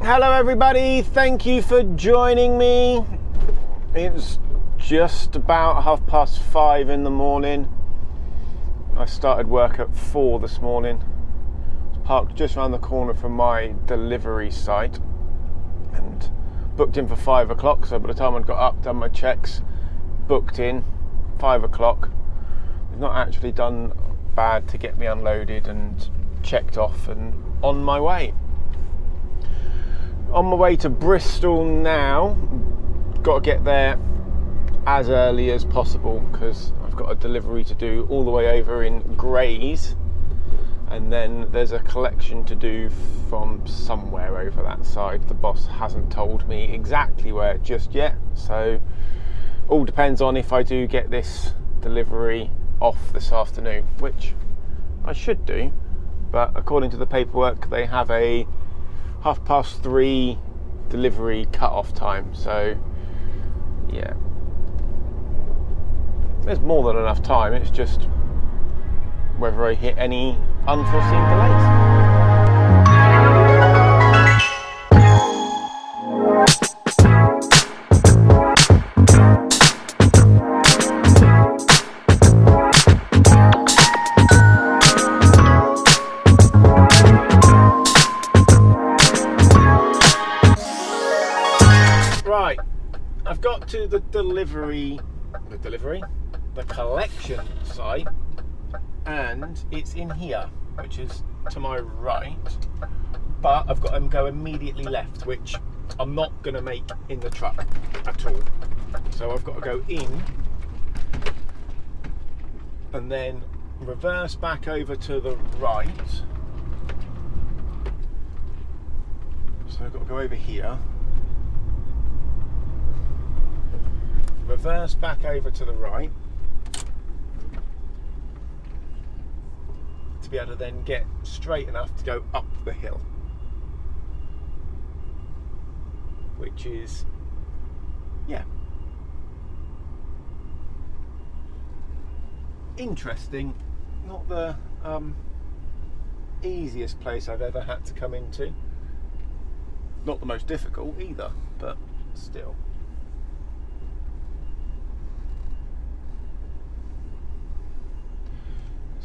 Hello everybody, thank you for joining me. It's just about 5:30 in the morning. I started work at 4 this morning. I was parked just around the corner from my delivery site and booked in for 5 o'clock, so by the time I'd got up, done my checks, booked in 5 o'clock. It's not actually done bad to get me unloaded and checked off and on my way. On my way to Bristol now. Got to get there as early as possible because I've got a delivery to do all the way over in Grays, and then there's a collection to do from somewhere over that side. The boss hasn't told me exactly where just yet, so all depends on if I do get this delivery off this afternoon, which I should do, but according to the paperwork they have a 3:30 delivery cut-off time, so yeah, there's more than enough time. It's just whether I hit any unforeseen delays. Right, I've got to the collection site, and it's in here, which is to my right, but I've got to go immediately left, which I'm not going to make in the truck at all. So I've got to go in and then reverse back over to the right. So I've got to go over here, reverse back over to the right to be able to then get straight enough to go up the hill, which is, yeah, interesting. Not the easiest place I've ever had to come into, not the most difficult either, but still.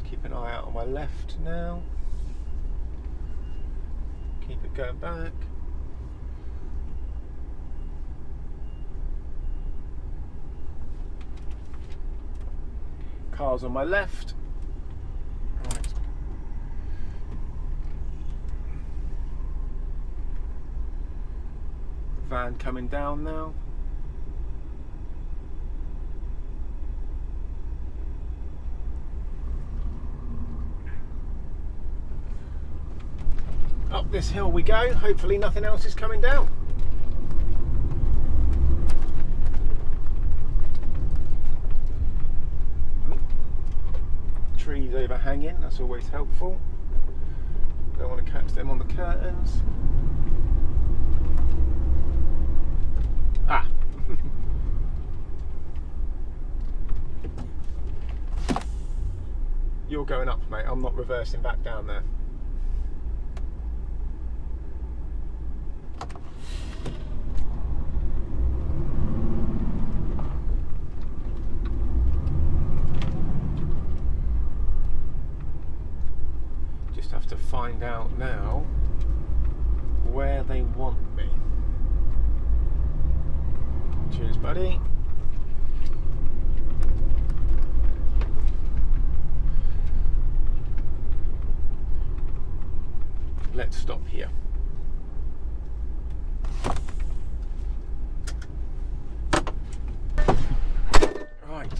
Keep an eye out on my left now. Keep it going back. Cars on my left. Right. Van coming down now. Up this hill we go. Hopefully nothing else is coming down. Trees overhanging, that's always helpful. Don't want to catch them on the curtains. Ah! You're going up, mate. I'm not reversing back down there. Have to find out now where they want me. Cheers, buddy. Let's stop here. Right.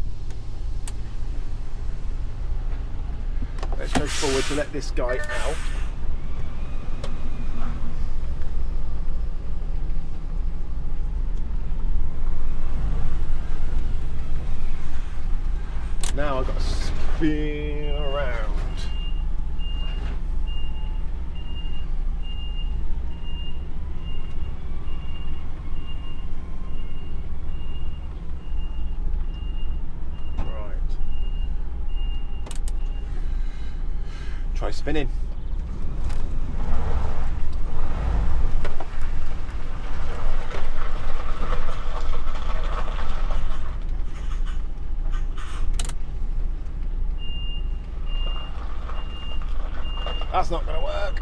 Let's go forward to let this guy out. Now I've got to spin around. Try spinning. That's not going to work.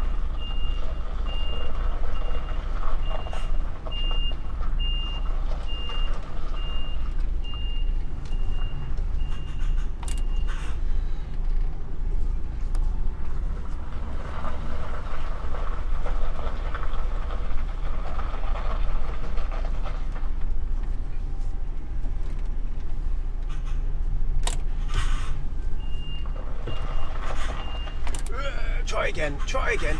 Try again.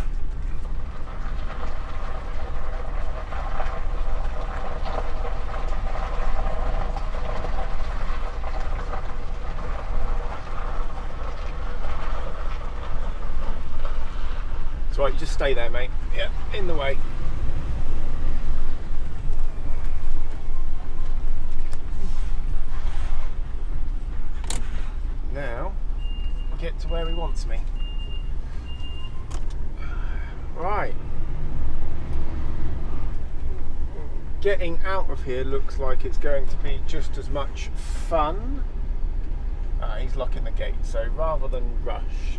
It's right, you just stay there, mate. Yeah, in the way. Now, get to where he wants me. Right, getting out of here looks like it's going to be just as much fun. He's locking the gate, so rather than rush,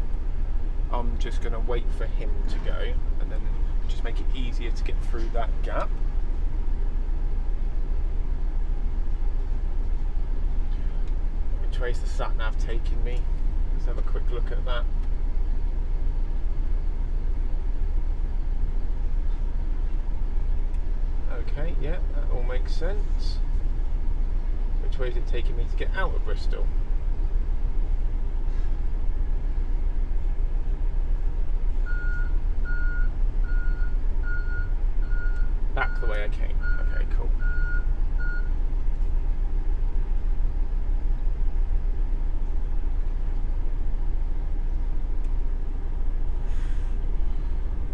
I'm just going to wait for him to go and then just make it easier to get through that gap. Which way's the sat nav taking me? Let's have a quick look at that. Okay, yeah, that all makes sense. Which way is it taking me to get out of Bristol? Back the way I came. Okay, cool.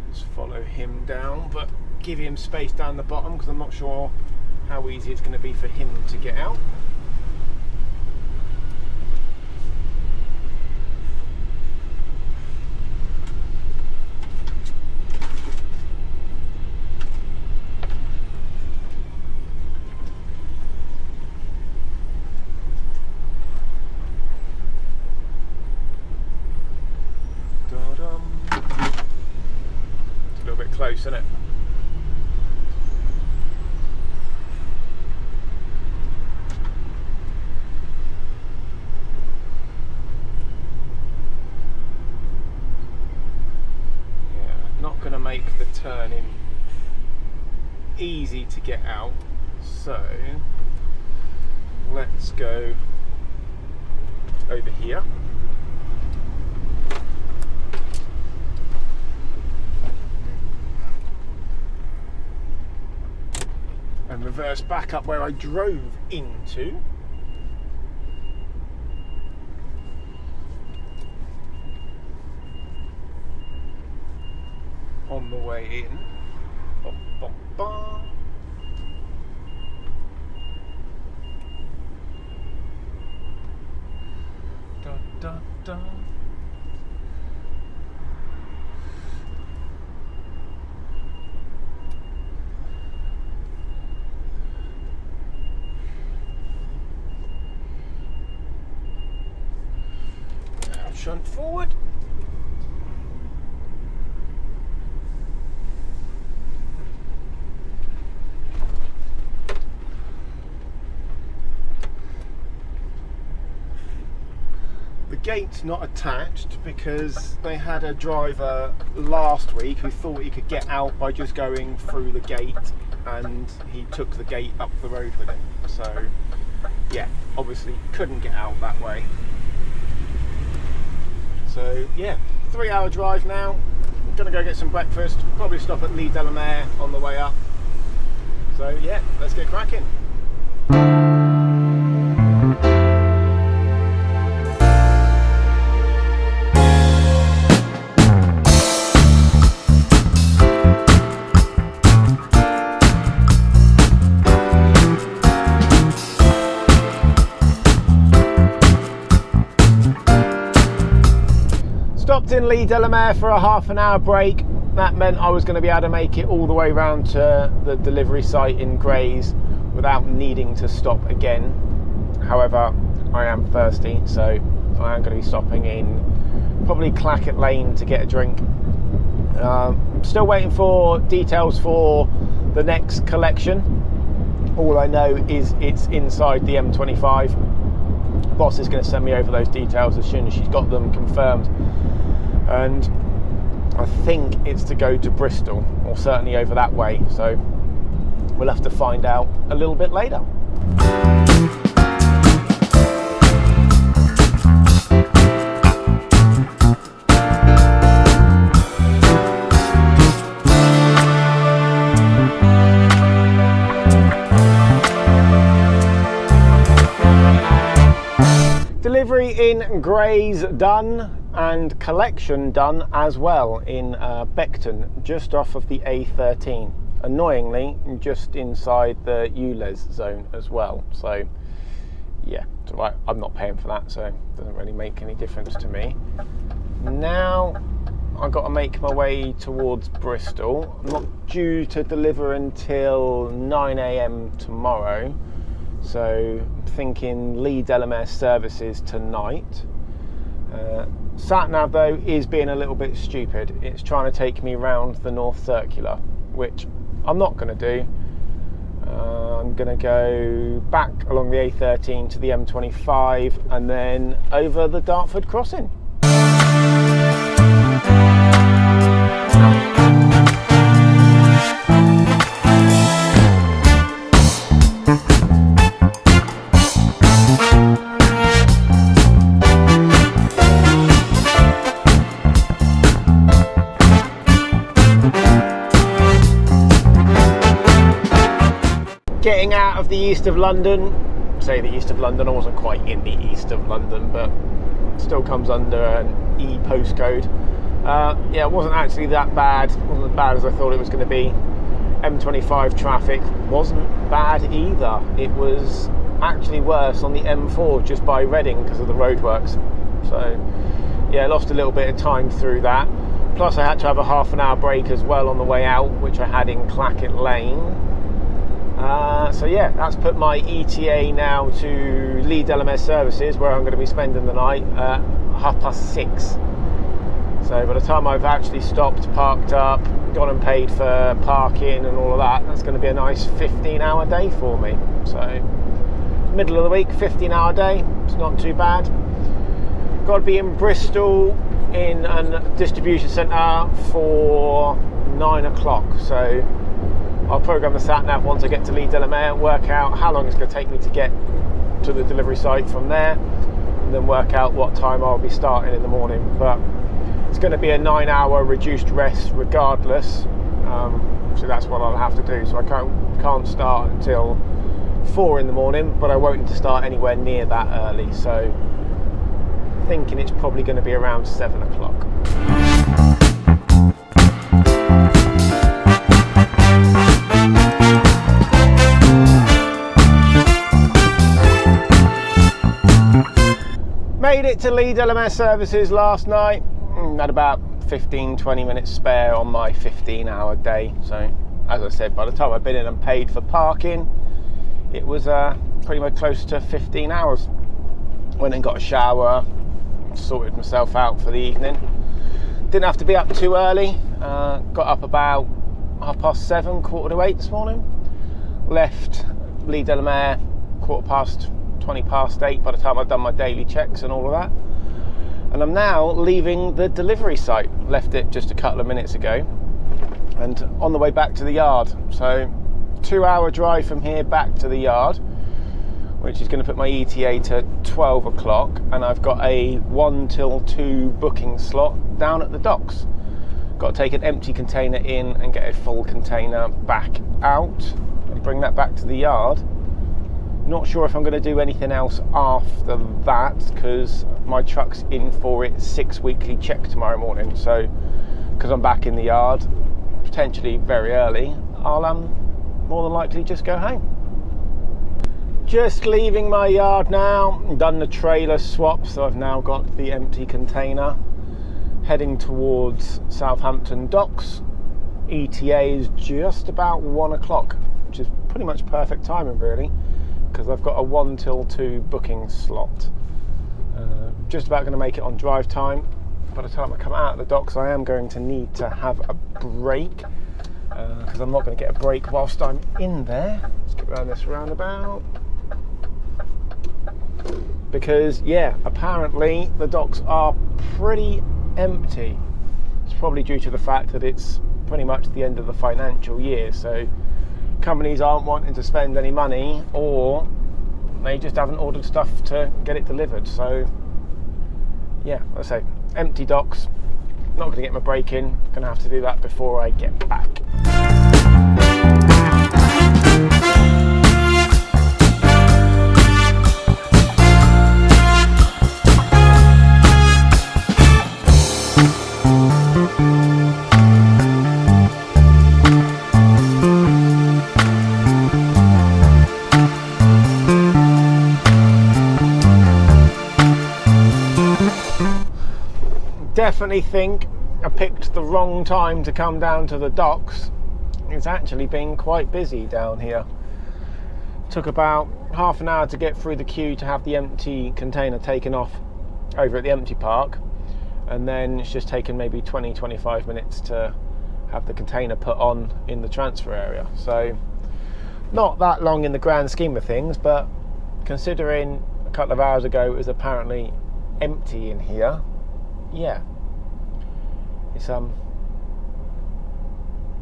Let's follow him down, but give him space down the bottom because I'm not sure how easy it's going to be for him to get out. It's a little bit close, isn't it? Make the turn in easy to get out, so let's go over here and reverse back up where I drove into. On the way in. Bum, bum, bum. Da, da, da. Now shunt forward. Gate's not attached because they had a driver last week who thought he could get out by just going through the gate, and he took the gate up the road with him. So yeah, obviously couldn't get out that way. So yeah, 3-hour drive now. I'm gonna go get some breakfast, probably stop at Lee Delamere on the way up. So yeah, let's get cracking. Stopped in Lee Delamere for a half-an-hour break. That meant I was going to be able to make it all the way around to the delivery site in Grays without needing to stop again. However, I am thirsty, so I am going to be stopping in probably Clackett Lane to get a drink, Still waiting for details for the next collection. All I know is it's inside the M25. Boss is going to send me over those details as soon as she's got them confirmed, and I think it's to go to Bristol, or certainly over that way, so we'll have to find out a little bit later. Delivery in Grays done, and collection done as well in Beckton, just off of the A13. Annoyingly, just inside the ULEZ zone as well. So yeah, I'm not paying for that, so it doesn't really make any difference to me. Now I've got to make my way towards Bristol. I'm not due to deliver until 9 AM tomorrow. So I'm thinking Lee Delamere services tonight. SatNav though is being a little bit stupid. It's trying to take me round the North Circular, which I'm not going to do. I'm going to go back along the A13 to the M25 and then over the Dartford crossing. Getting out of the east of London, say the east of London, I wasn't quite in the east of London, but still comes under an E postcode. Yeah, it wasn't actually that bad. It wasn't as bad as I thought it was going to be. M25 traffic wasn't bad either. It was actually worse on the M4 just by Reading because of the roadworks. So yeah, I lost a little bit of time through that. Plus I had to have a half-an-hour break as well on the way out, which I had in Clackett Lane. So yeah, that's put my ETA now to Lee Delamere services, where I'm going to be spending the night at 6:30. So by the time I've actually stopped, parked up, gone and paid for parking and all of that, that's going to be a nice 15-hour day for me. So middle of the week, 15-hour day, it's not too bad. Got to be in Bristol in a distribution centre for 9 o'clock. So I'll program the sat-nav once I get to Lee Delamere, work out how long it's going to take me to get to the delivery site from there, and then work out what time I'll be starting in the morning. But it's going to be a 9-hour reduced rest regardless, so that's what I'll have to do. So I can't start until 4 in the morning, but I won't need to start anywhere near that early. So I'm thinking it's probably going to be around 7 o'clock. Made it to Lee Delamere services last night. Had about 15-20 minutes spare on my 15-hour day. So as I said, by the time I've been in and paid for parking, it was pretty much close to 15 hours. Went and got a shower, sorted myself out for the evening. Didn't have to be up too early. Got up about 7:30, 7:45 this morning. Left Lee Delamere 8:20 by the time I've done my daily checks and all of that. And I'm now leaving the delivery site. Left it just a couple of minutes ago and on the way back to the yard. So 2-hour drive from here back to the yard, which is going to put my ETA to 12 o'clock, and I've got a 1 till 2 booking slot down at the docks. Got to take an empty container in and get a full container back out and bring that back to the yard. Not sure if I'm going to do anything else after that, because my truck's in for its 6 weekly check tomorrow morning. So because I'm back in the yard potentially very early, I'll more than likely just go home. Just leaving my yard now. Done the trailer swap, so I've now got the empty container. Heading towards Southampton docks. ETA is just about 1 o'clock, which is pretty much perfect timing really, because I've got a 1 till 2 booking slot. Just about going to make it on drive time. by the time I come out of the docks, I am going to need to have a break, because I'm not going to get a break whilst I'm in there. Let's get around this roundabout. Because, yeah, apparently the docks are pretty empty. It's probably due to the fact that it's pretty much the end of the financial year, so companies aren't wanting to spend any money, or they just haven't ordered stuff to get it delivered. So yeah, let's say empty docks. Not going to get my break in. Going to have to do that before I get back. Definitely think I picked the wrong time to come down to the docks. It's actually been quite busy down here. Took about half an hour to get through the queue to have the empty container taken off over at the empty park, and then it's just taken maybe 20-25 minutes to have the container put on in the transfer area. So not that long in the grand scheme of things, but considering a couple of hours ago it was apparently empty in here, yeah, it's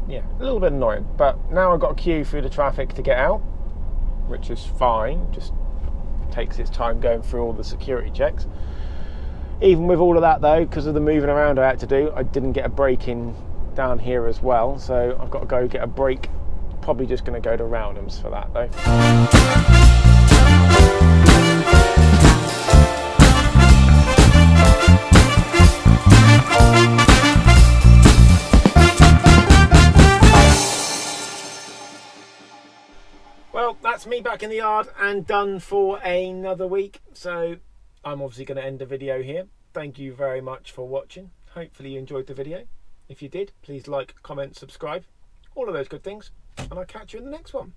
yeah, a little bit annoying. But now I've got a queue through the traffic to get out, which is fine. Just takes its time going through all the security checks. Even with all of that though, because of the moving around I had to do, I didn't get a break in down here as well, so I've got to go get a break. Probably just going to go to Roundham's for that though. Well, that's me back in the yard and done for another week. So I'm obviously going to end the video here. Thank you very much for watching. Hopefully you enjoyed the video. If you did, please like, comment, subscribe, all of those good things. And I'll catch you in the next one.